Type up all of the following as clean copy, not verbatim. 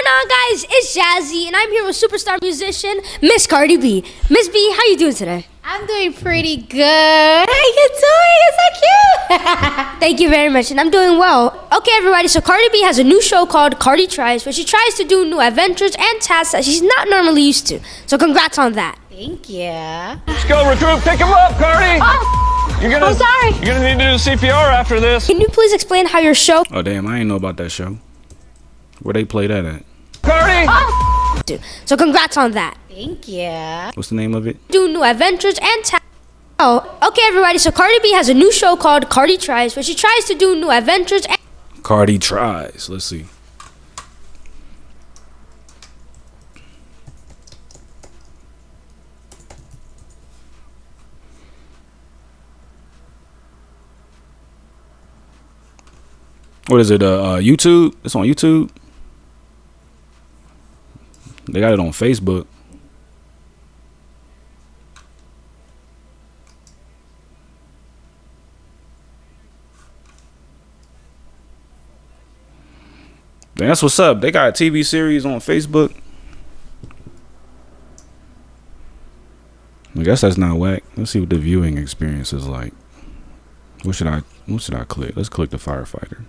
going on, guys? It's Jazzy, and I'm here with superstar musician Miss Cardi B. Miss B, how you doing today? I'm doing pretty good. How you doing? It's so cute. Thank you very much, and I'm doing well. Okay, everybody, so Cardi B has a new show called Cardi Tries, where she tries to do new adventures and tasks that she's not normally used to. So congrats on that. Thank you. Let's go, recruit. Pick him up, Cardi. I'm sorry. You're gonna need to do CPR after this. Can you please explain how your show... Oh, damn, I ain't know about that show. Where they play that at? Cardi! So congrats on that. Thank you. What's the name of it? Do new adventures and tasks. Oh, okay, everybody, so Cardi B has a new show called Cardi Tries, where she tries to do new adventures and... Cardi Tries. Let's see. What is it? YouTube? It's on YouTube. They got it on Facebook. That's what's up. They got a TV series on Facebook. I guess that's not whack. Let's see what the viewing experience is like. What should I click? Let's click the firefighter.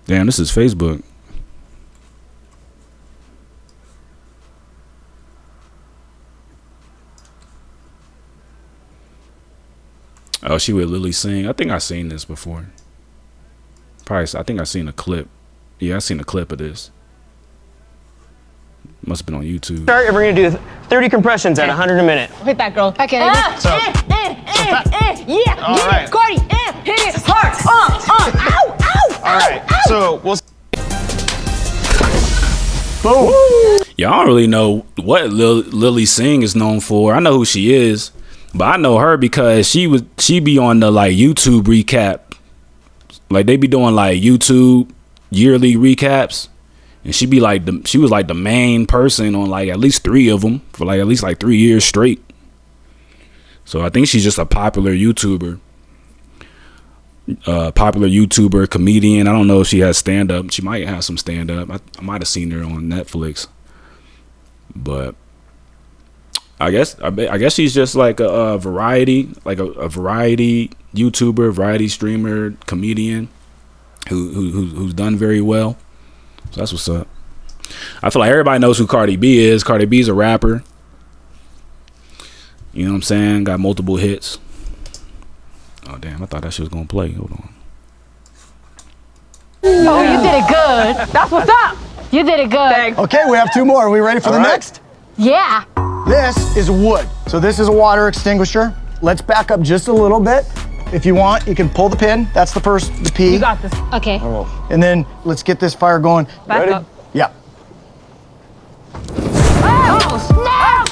Damn, this is Facebook. Oh, she with Lily Singh. I think I've seen this before. Probably, I think I've seen a clip. Yeah, I've seen a clip of this. Must have been on YouTube. Start, and we're gonna do 30 compressions at 100 a minute. Hit that girl. Okay. Yeah. All right. Cardi. Hit it hard. Ow. All right. So we'll. Boom. Y'all don't really know what Lily Singh is known for. I know who she is, but I know her because she be on the like YouTube recap. Like they be doing like YouTube yearly recaps, and she was like the main person on like at least 3 of them for like at least like 3 years straight. So I think she's just a popular YouTuber. Comedian. I don't know if she has stand up. She might have some stand up. I might have seen her on Netflix, but I guess she's just like a variety, like a variety YouTuber, variety streamer, comedian who's done very well. So that's what's up. I feel like everybody knows who Cardi B is. Cardi B's a rapper. You know what I'm saying? Got multiple hits. Oh damn, I thought that shit was gonna play. Hold on. Oh, you did it good. That's what's up. You did it good. Okay, we have 2 more. Are we ready for the next? Yeah. This is wood. So this is a water extinguisher. Let's back up just a little bit. If you want, you can pull the pin. That's the P. You got this. Okay. And then let's get this fire going. Back Ready? up. Yeah. Oh, snap!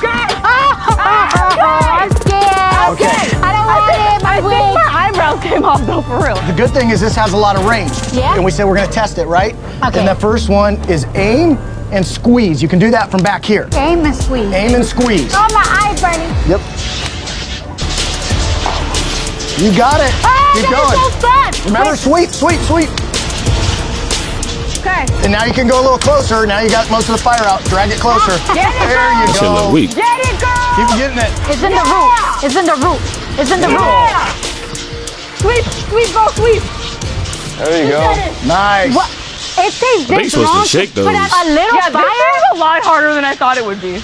I'm scared. Okay. I don't want it. My wig. My eyebrows came off though, for real. The good thing is this has a lot of range. Yeah? And we said we're gonna test it, right? Okay. And the first one is aim and squeeze. You can do that from back here. Aim and squeeze. Aim and squeeze. Oh, my eye burning. Yep. You got it. Keep going. So fun. Remember, sweep. Okay. And now you can go a little closer. Now you got most of the fire out. Drag it closer. Get it, There you Shit look go. weak. Get it, girl. Keep getting it. It's in the root. It's in the root. It's in the root. Sweep, bro, sweep. There you go. Nice. What? It takes think you're this supposed to long shake to put out those. a little Yeah, fire. this is a lot harder than I thought it would be.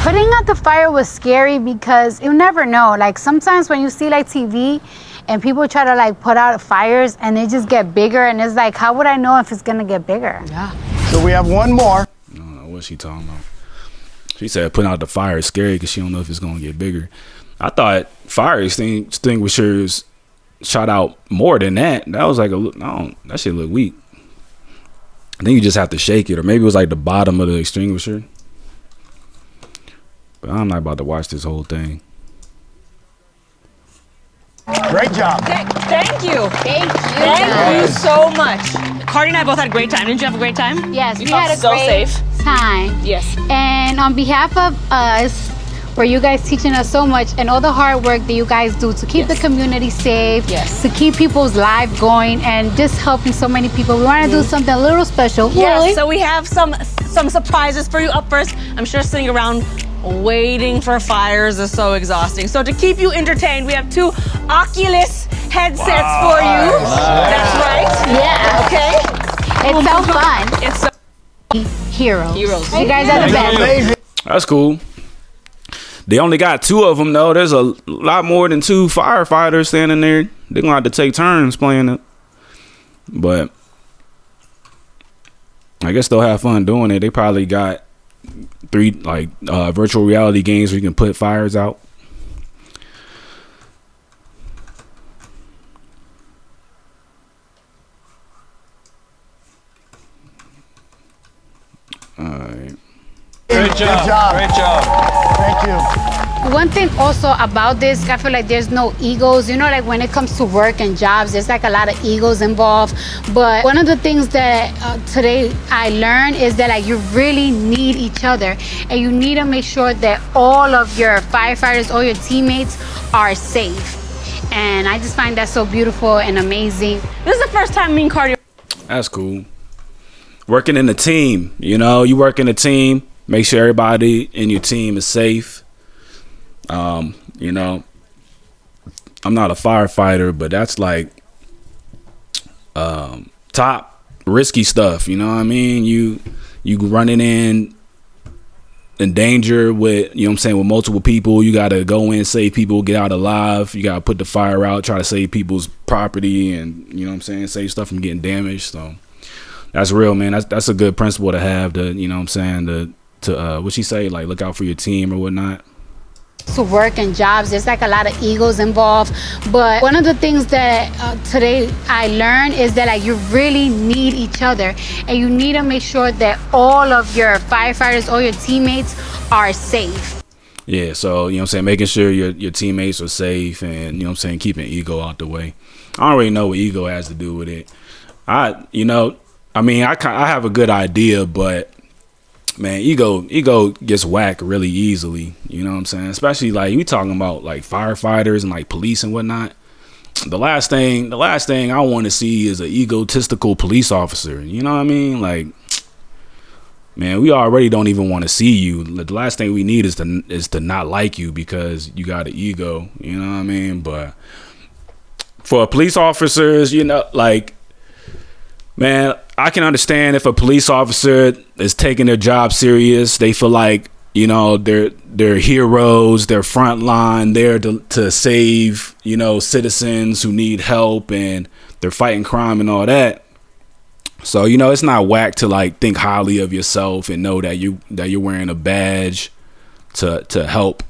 Putting out the fire was scary because you never know. Like sometimes when you see like TV and people try to like put out fires and they just get bigger and it's like, how would I know if it's gonna get bigger? Yeah. So we have 1 more. I don't know what she talking about. She said putting out the fire is scary because she don't know if it's gonna get bigger. I thought fire extinguishers shot out more than that. That was like that shit look weak. I think you just have to shake it, or maybe it was like the bottom of the extinguisher. But I'm not about to watch this whole thing. Great job. Thank you. Thank you. Thank you so much. Cardi and I both had a great time. Didn't you have a great time? Yes, You we felt had a so great safe. time. Yes. And on behalf of us, for you guys teaching us so much and all the hard work that you guys do to keep the community safe, to keep people's life going, and just helping so many people. We want to do something a little special. Yes, so we have some surprises for you. Up first, I'm sure sitting around waiting for fires is so exhausting. So to keep you entertained, we have 2 Oculus headsets for you. That's right. Yeah. Okay. It's so fun. It's so Heroes. Heroes. You guys are the best. That's cool. They only got 2 of them though. There's a lot more than 2 firefighters standing there. They're gonna have to take turns playing it. But I guess they'll have fun doing it. They probably got 3 like virtual reality games where you can put fires out. All right. Great job. Great job. Thank you. One thing also about this, I feel like there's no egos. You know, like when it comes to work and jobs, there's like a lot of egos involved. But one of the things that today I learned is that like you really need each other, and you need to make sure that all of your firefighters, all your teammates are safe. And I just find that so beautiful and amazing. This is the first time me and Cardi. That's cool. Working in a team, you know, you work in a team, make sure everybody in your team is safe. You know, I'm not a firefighter, but that's like top risky stuff, you know what I mean? You running in danger with, you know what I'm saying, with multiple people. You got to go in, save people, get out alive. You got to put the fire out, try to save people's property, and, you know what I'm saying, save stuff from getting damaged. So that's real, man. That's a good principle to have, to, you know what I'm saying, to what she say, like, look out for your team or whatnot. To work and jobs, there's like a lot of egos involved. But one of the things that today I learned is that like you really need each other, and you need to make sure that all of your firefighters, all your teammates are safe. Yeah, so, you know what I'm saying, making sure your teammates are safe, and, you know what I'm saying, keeping ego out the way. I don't really know what ego has to do with it. I have a good idea, but man, ego gets whacked really easily, you know what I'm saying? Especially like we talking about like firefighters and like police and whatnot. The last thing I want to see is an egotistical police officer. You know what I mean? Like, man, we already don't even want to see you. The last thing we need is to not like you because you got an ego. You know what I mean? But for police officers, you know, like, man, I can understand if a police officer is taking their job serious. They feel like, you know, they're heroes, they're frontline, there to save, you know, citizens who need help, and they're fighting crime and all that. So, you know, it's not whack to like think highly of yourself and know that you're wearing a badge to help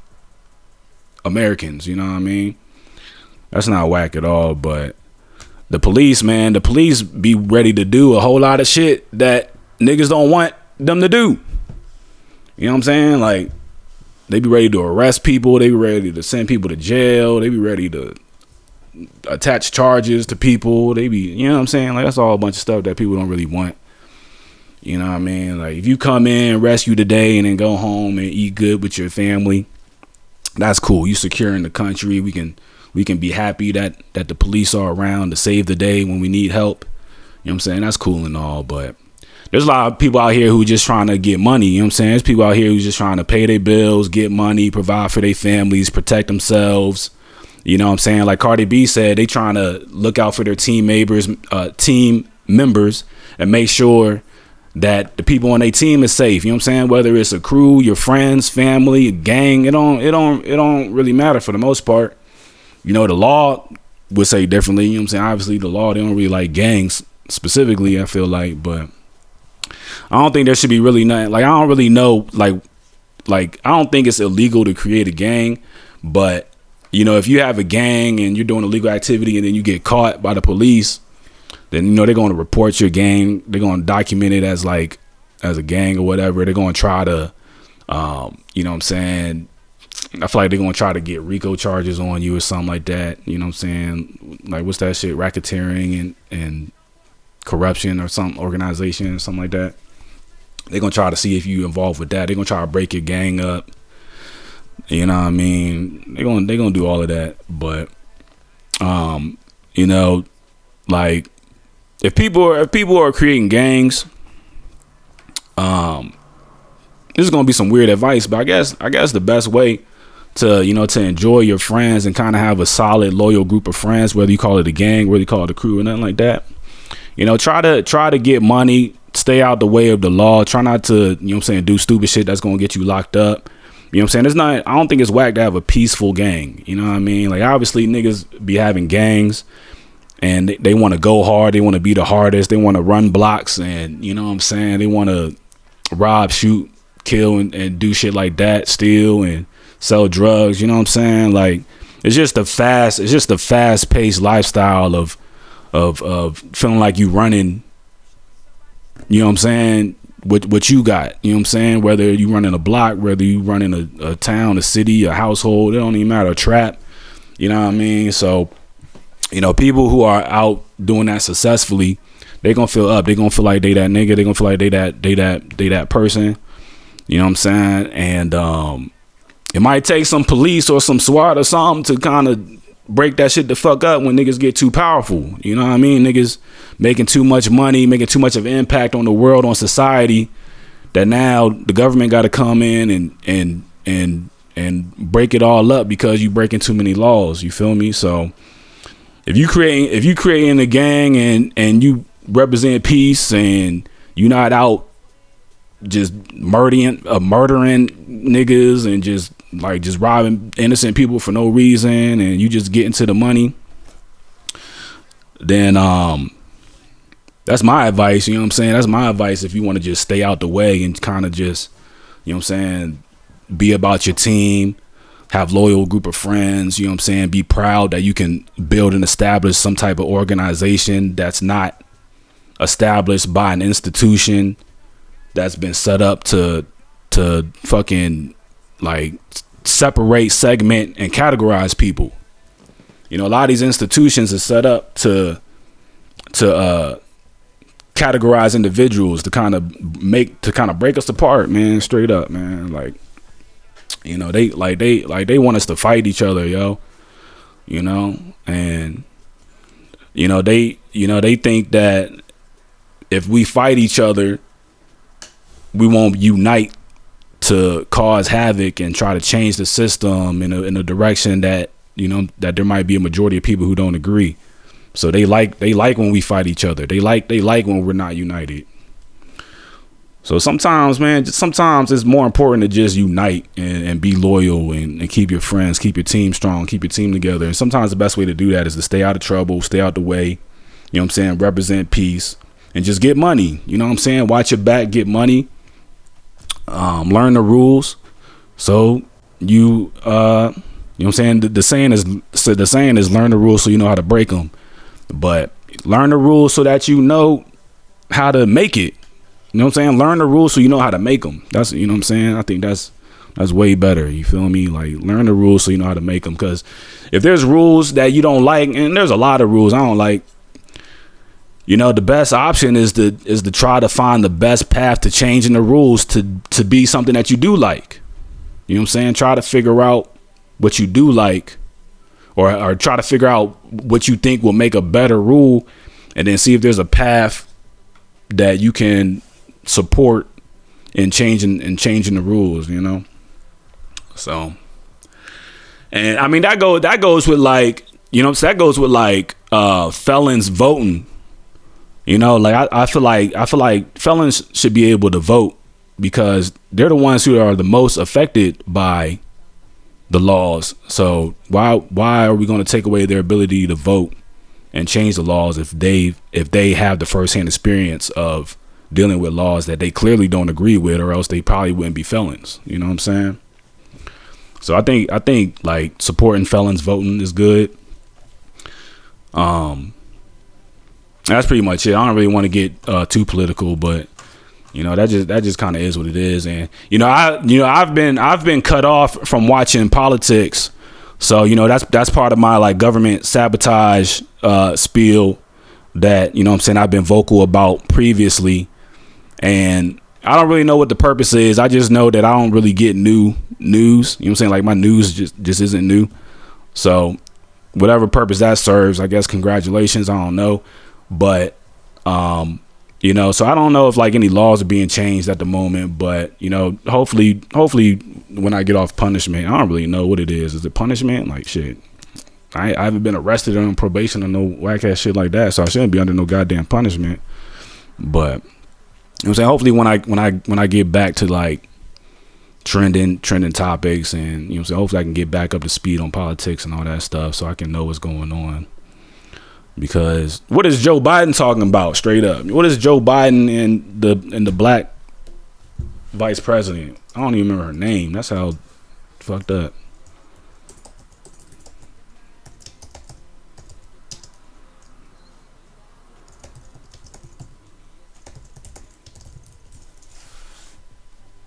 Americans, you know what I mean? That's not whack at all. But the police, man, the police be ready to do a whole lot of shit that niggas don't want them to do. You know what I'm saying? Like, they be ready to arrest people. They be ready to send people to jail. They be ready to attach charges to people. They be, you know what I'm saying? Like, that's all a bunch of stuff that people don't really want. You know what I mean? Like, if you come in, rescue today, and then go home and eat good with your family, that's cool. You securing the country. We can be happy that the police are around to save the day when we need help. You know what I'm saying? That's cool and all, but there's a lot of people out here who just trying to get money. You know what I'm saying? There's people out here who just trying to pay their bills, get money, provide for their families, protect themselves. You know what I'm saying? Like Cardi B said, they trying to look out for their team members and make sure that the people on their team is safe. You know what I'm saying? Whether it's a crew, your friends, family, a gang, it don't really matter for the most part. You know, the law would say differently. You know what I'm saying? Obviously, the law, they don't really like gangs specifically, I feel like. But I don't think there should be really nothing. Like, I don't really know. Like I don't think it's illegal to create a gang. But, you know, if you have a gang and you're doing illegal activity and then you get caught by the police, then, you know, they're going to report your gang. They're going to document it as a gang or whatever. They're going to try to, you know what I'm saying, I feel like they're going to try to get RICO charges on you or something like that. You know what I'm saying? Like, what's that shit? Racketeering and corruption or some organization or something like that. They're going to try to see if you involved with that. They're going to try to break your gang up. You know what I mean? They gonna do all of that, but you know, like if people are creating gangs, this is gonna be some weird advice, but I guess the best way to, you know, to enjoy your friends and kind of have a solid, loyal group of friends, whether you call it a gang, whether you call it a crew or nothing like that, you know, try to get money, stay out the way of the law, try not to, you know what I'm saying, do stupid shit that's gonna get you locked up. You know what I'm saying? I don't think it's whack to have a peaceful gang. You know what I mean? Like, obviously niggas be having gangs and they want to go hard, they want to be the hardest, they want to run blocks, and you know what I'm saying, they want to rob, shoot, kill, and do shit like that, steal and sell drugs. You know what I'm saying? Like, it's just a fast paced lifestyle of feeling like you running, you know what I'm saying, what you got. You know what I'm saying? Whether you running a block, whether you running a town, a city, a household, it don't even matter, a trap. You know what I mean? So, you know, people who are out doing that successfully, they gonna feel up. They gonna feel like they that nigga. They gonna feel like they that person. You know what I'm saying? And it might take some police or some SWAT or something to kind of break that shit the fuck up when niggas get too powerful. You know what I mean? Niggas making too much money, making too much of an impact on the world, on society, that now the government got to come in and break it all up because you breaking too many laws. You feel me? So if you creating a gang and you represent peace and you not out just murdering niggas and just robbing innocent people for no reason, and you just getting to the money, then that's my advice. You know what I'm saying? That's my advice. If you want to just stay out the way and kind of just, you know what I'm saying, be about your team, have loyal group of friends, you know what I'm saying, be proud that you can build and establish some type of organization that's not established by an institution that's been set up to fucking like separate, segment, and categorize people. You know, a lot of these institutions are set up to categorize individuals, to kind of break us apart, man. Straight up, man. Like, you know, they want us to fight each other, yo. You know, and you know they think that if we fight each other, we won't unite to cause havoc and try to change the system in a direction that, you know, that there might be a majority of people who don't agree. So they like when we fight each other. They like when we're not united. So sometimes, man, sometimes it's more important to just unite and be loyal and keep your friends, keep your team strong, keep your team together. And sometimes the best way to do that is to stay out of trouble, stay out the way, you know what I'm saying, represent peace, and just get money. You know what I'm saying? Watch your back, get money. Learn the rules. So you know what I'm saying? The saying is learn the rules so you know how to break them. But learn the rules so that you know how to make it. You know what I'm saying? Learn the rules so you know how to make them. That's, you know what I'm saying? I think that's way better. You feel me? Like, learn the rules so you know how to make them. Because if there's rules that you don't like, and there's a lot of rules I don't like, you know, the best option is to try to find the best path to changing the rules to be something that you do like. You know what I'm saying? Try to figure out what you do like, or try to figure out what you think will make a better rule, and then see if there's a path that you can support in changing the rules, you know? So, and I mean, that goes with, like, you know, so that goes with like felons voting. You know, like I feel like felons should be able to vote because they're the ones who are the most affected by the laws. So why are we going to take away their ability to vote and change the laws if they have the firsthand experience of dealing with laws that they clearly don't agree with, or else they probably wouldn't be felons. You know what I'm saying? So I think like supporting felons voting is good. That's pretty much it. I don't really want to get too political, but you know, that just kind of is what it is. And I've been cut off from watching politics, so you know that's part of my like government sabotage spiel that, you know what I'm saying, I've been vocal about previously. And I don't really know what the purpose is. I just know that I don't really get new news. You know what I'm saying? Like my news just isn't new. So whatever purpose that serves, I guess congratulations. I don't know. But you know, so I don't know if like any laws are being changed at the moment, but you know, hopefully when I get off punishment, I don't really know what it is. Is it punishment? Like shit. I haven't been arrested or on probation or no whack ass shit like that, so I shouldn't be under no goddamn punishment. But you know what I'm saying, hopefully when I get back to like trending topics, and you know what I'm saying, hopefully I can get back up to speed on politics and all that stuff so I can know what's going on. Because what is Joe Biden talking about straight up? What is Joe Biden and the black vice president? I don't even remember her name. That's how fucked up.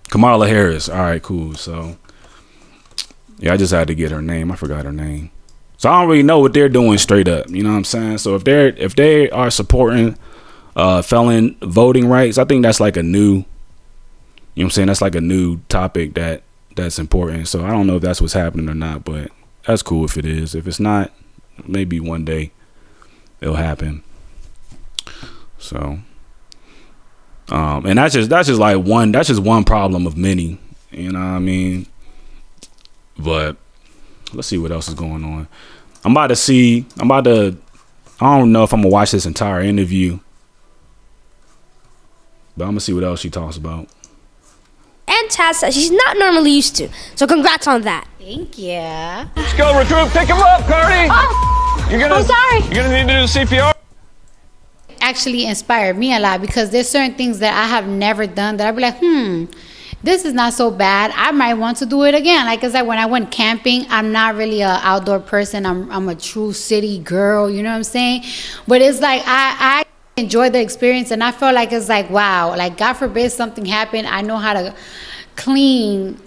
Kamala Harris. All right, cool. So yeah, I just had to get her name. I forgot her name. So I don't really know what they're doing straight up. You know what I'm saying? So if they are supporting felon voting rights, I think that's like a new, you know what I'm saying? That's like a new topic that's important. So I don't know if that's what's happening or not, but that's cool if it is. If it's not, maybe one day it'll happen. So and that's just like one problem of many. You know what I mean? But let's see what else is going on. I don't know if I'm gonna watch this entire interview, but I'm gonna see what else she talks about. And tasks that she's not normally used to. So congrats on that. Thank you. Let's go, recruit. Pick him up, Cardi. Oh, I'm sorry. You're gonna need to do CPR. Actually inspired me a lot, because there's certain things that I have never done that I'd be like, this is not so bad. I might want to do it again. Like, it's like when I went camping, I'm not really an outdoor person. I'm a true city girl, you know what I'm saying? But it's like I enjoy the experience, and I felt like it's like, wow, like God forbid something happened, I know how to clean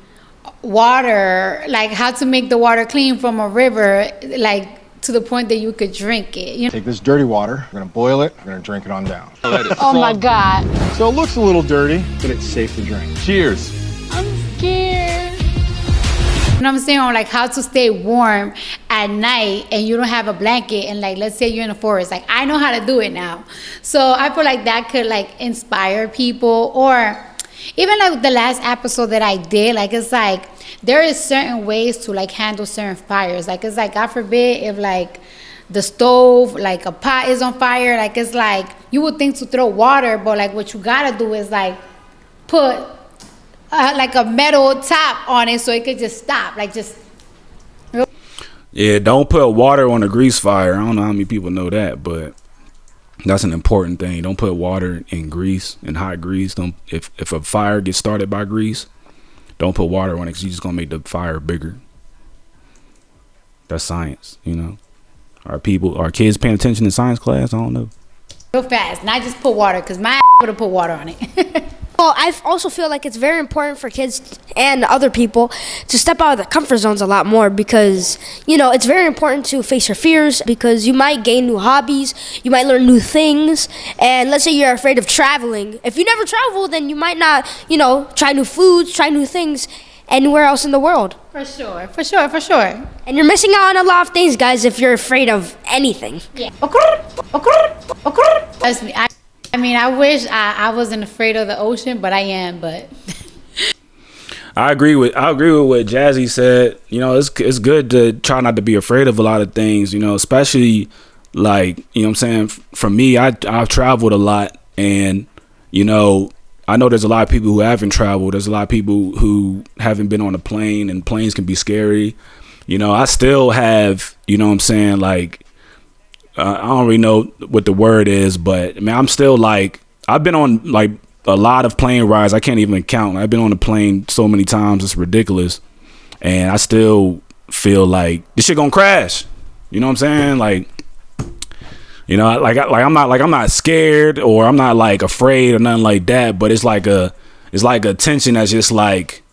water, like how to make the water clean from a river, like to the point that you could drink it. You know? Take this dirty water, we're gonna boil it, we're gonna drink it on down. Oh my God. So it looks a little dirty, but it's safe to drink. Cheers. I'm scared. You know what I'm saying? Or like how to stay warm at night and you don't have a blanket, and like let's say you're in the forest. Like I know how to do it now. So I feel like that could like inspire people. Or even like the last episode that I did, like it's like there is certain ways to like handle certain fires. Like it's like, God forbid if like the stove, like a pot is on fire, like it's like you would think to throw water, but like what you gotta do is like put like a metal top on it so it could just stop, like just. Yeah, don't put water on a grease fire. I don't know how many people know that, but that's an important thing. Don't put water in grease, in hot grease. Don't if a fire gets started by grease, don't put water on it, because you're just gonna make the fire bigger. That's science, you know. Are kids paying attention in science class? I don't know. Real fast, not just put water, because my would have put water on it. Well, I also feel like it's very important for kids and other people to step out of their comfort zones a lot more, because, you know, it's very important to face your fears, because you might gain new hobbies, you might learn new things, and let's say you're afraid of traveling. If you never travel, then you might not, you know, try new foods, try new things anywhere else in the world. For sure, for sure, for sure. And you're missing out on a lot of things, guys, if you're afraid of anything. Yeah. I mean, I wish I wasn't afraid of the ocean, but I am. But I agree with what Jazzy said. You know, it's good to try not to be afraid of a lot of things. You know, especially like, you know what I'm saying. For me, I've traveled a lot, and you know, I know there's a lot of people who haven't traveled. There's a lot of people who haven't been on a plane, and planes can be scary. You know, I still have, you know what I'm saying, like. I don't really know what the word is, but I mean, I'm still like, I've been on like a lot of plane rides. I can't even count. I've been on a plane so many times, it's ridiculous. And I still feel like this shit gonna crash. You know what I'm saying? Like, you know, I'm not scared, or I'm not like afraid or nothing like that. But it's like a tension that's just like,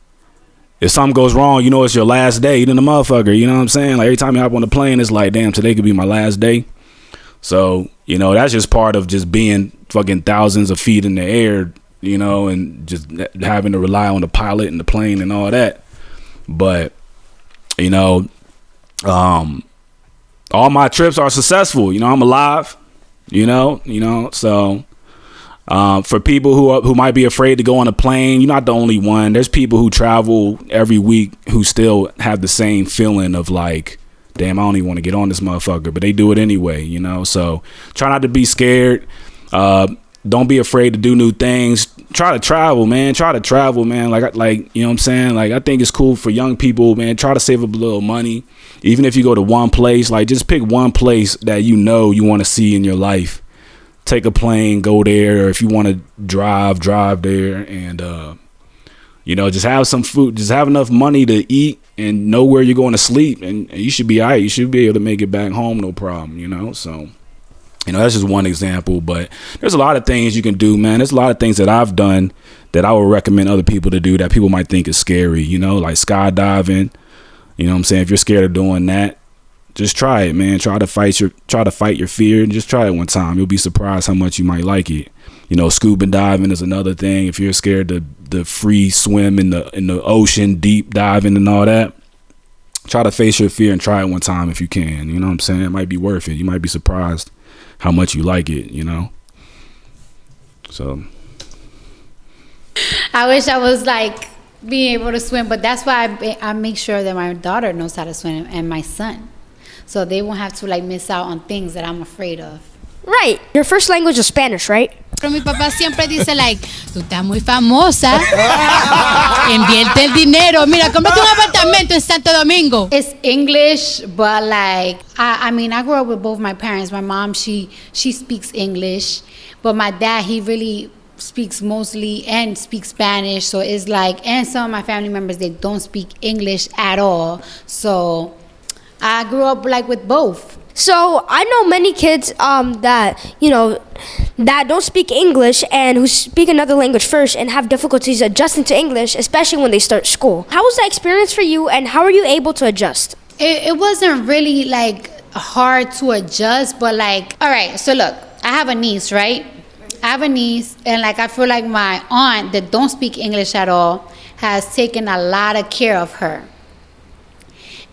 if something goes wrong, you know, it's your last day. You know, the motherfucker. You know what I'm saying? Like every time you hop on the plane, it's like, damn, today could be my last day. So, you know, that's just part of just being fucking thousands of feet in the air. You know you know, and just having to rely on the pilot and the plane and all that. But, you know, all my trips are successful. You know, I'm alive, you know, so for people who might be afraid to go on a plane, you're not the only one. There's people who travel every week who still have the same feeling of like, damn, I don't even want to get on this motherfucker, but they do it anyway, you know. So try not to be scared. Don't be afraid to do new things. Try to travel, man. Like, you know what I'm saying? Like, I think it's cool for young people, man. Try to save up a little money. Even if you go to one place, like, just pick one place that you know you want to see in your life. Take a plane, go there. Or if you want to drive there. And, you know, just have some food. Just have enough money to eat and know where you're going to sleep. And you should be all right. You should be able to make it back home, no problem, you know? So, you know, that's just one example, but there's a lot of things you can do, man. There's a lot of things that I've done that I would recommend other people to do that people might think is scary, you know, like skydiving. You know what I'm saying? If you're scared of doing that, just try it, man. Try to fight your fear and just try it one time. You'll be surprised how much you might like it. You know, scuba diving is another thing. If you're scared to the free swim in the ocean, deep diving and all that, try to face your fear and try it one time if you can. You know what I'm saying? It might be worth it. You might be surprised how much you like it, you know. So I wish I was like being able to swim, but that's why I make sure that my daughter knows how to swim and my son, so they won't have to like miss out on things that I'm afraid of. Right. Your first language is Spanish, right? Pero mi papá siempre dice like, tú estás muy famosa, invierte el dinero, mira, cómprate un apartamento en Santo Domingo. It's English, but like I mean, I grew up with both my parents. My mom, she speaks English, but my dad, he really speaks mostly and speaks Spanish. So it's like, and some of my family members, they don't speak English at all. So I grew up like with both. So I know many kids that, you know, that don't speak English and who speak another language first and have difficulties adjusting to English, especially when they start school. How was that experience for you, and how are you able to adjust? It wasn't really like hard to adjust, but like, all right, so look, I have a niece, right? I have a niece, and like I feel like my aunt that don't speak English at all has taken a lot of care of her.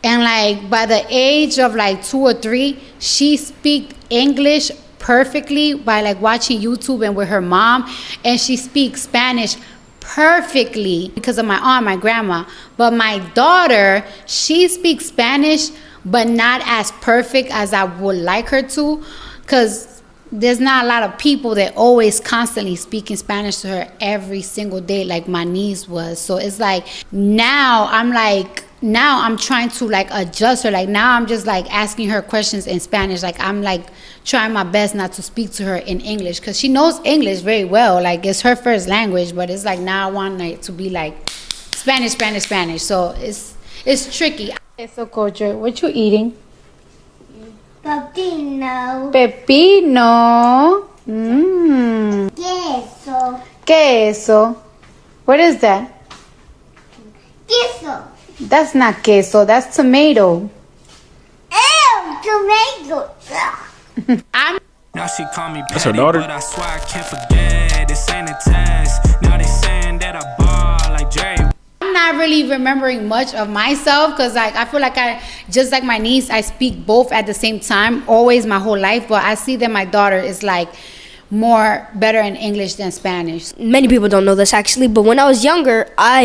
And like by the age of like 2 or 3, she speaks English perfectly by like watching YouTube and with her mom, and she speaks Spanish perfectly because of my aunt, my grandma. But my daughter, she speaks Spanish, but not as perfect as I would like her to, because there's not a lot of people that always constantly speaking Spanish to her every single day like my niece was. So it's like now I'm trying to like adjust her. Like now I'm just like asking her questions in Spanish. Like I'm like trying my best not to speak to her in English, because she knows English very well. Like it's her first language, but it's like now I want like to be like Spanish. So it's tricky. So culture, what you eating? Pepino. Pepino. Queso. Queso. What is that? Queso. That's not queso, that's tomato. Ew, tomato. Now she call me That's her daughter. but I swear I can't forget. This ain't a test. Now they saying that I ball like Jerry. I'm not really remembering much of myself, because like I feel like I, just like my niece, I speak both at the same time always my whole life. But I see that my daughter is like more better in English than Spanish. Many people don't know this actually, but when I was younger, I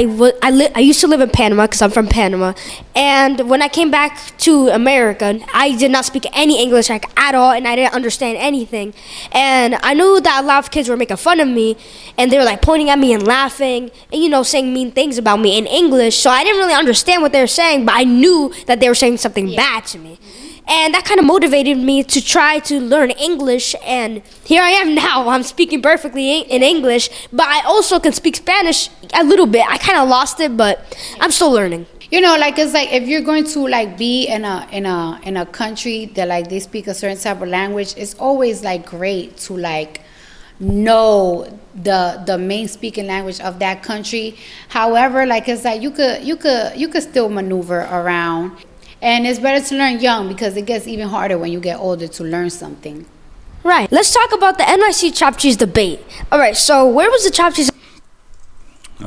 used to live in Panama because I'm from Panama. And when I came back to America, I did not speak any English like at all, and I didn't understand anything. And I knew that a lot of kids were making fun of me, and they were like pointing at me and laughing, and you know, saying mean things about me in English. So I didn't really understand what they were saying, but I knew that they were saying something bad to me. And that kind of motivated me to try to learn English, and here I am now. I'm speaking perfectly in English, but I also can speak Spanish a little bit. I kind of lost it, but I'm still learning. You know, like it's like if you're going to like be in a country that like they speak a certain type of language, it's always like great to like know the main speaking language of that country. However, like it's like you could still maneuver around. And it's better to learn young, because it gets even harder when you get older to learn something. Right. Let's talk about the NYC Chop Cheese debate. All right, so where was the Chop Cheese?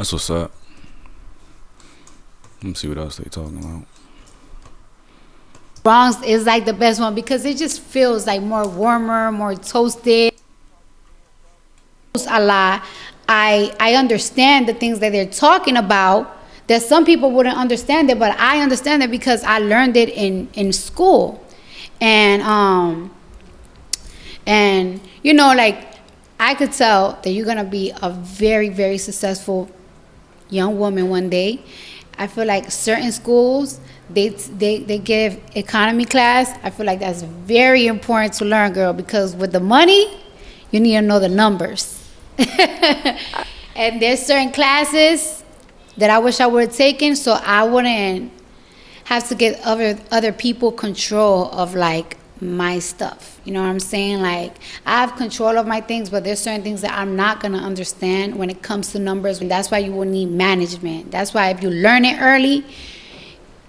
That's what's up. Let me see what else they talking about. Bronx is like the best one because it just feels like more warmer, more toasted. A lot. I understand the things that they're talking about. That some people wouldn't understand it, but I understand it because I learned it in school, and you know, like I could tell that you're gonna be a very, very successful young woman one day. I feel like certain schools they give economy class. I feel like that's very important to learn, girl, because with the money, you need to know the numbers. And there's certain classes that I wish I would have taken, so I wouldn't have to get other people control of like my stuff. You know what I'm saying? Like I have control of my things, but there's certain things that I'm not gonna understand when it comes to numbers, and that's why you will need management. That's why if you learn it early,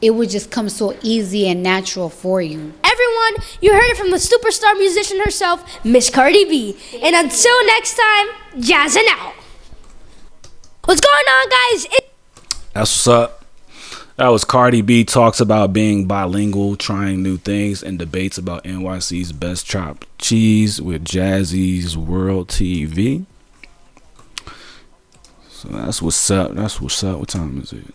it would just come so easy and natural for you. Everyone, you heard it from the superstar musician herself, Miss Cardi B. And until next time, jazzing out. What's going on, guys? That's what's up. That was Cardi B talks about being bilingual, trying new things, and debates about NYC's best chopped cheese with Jazzy's World TV. So that's what's up. That's what's up. What time is it?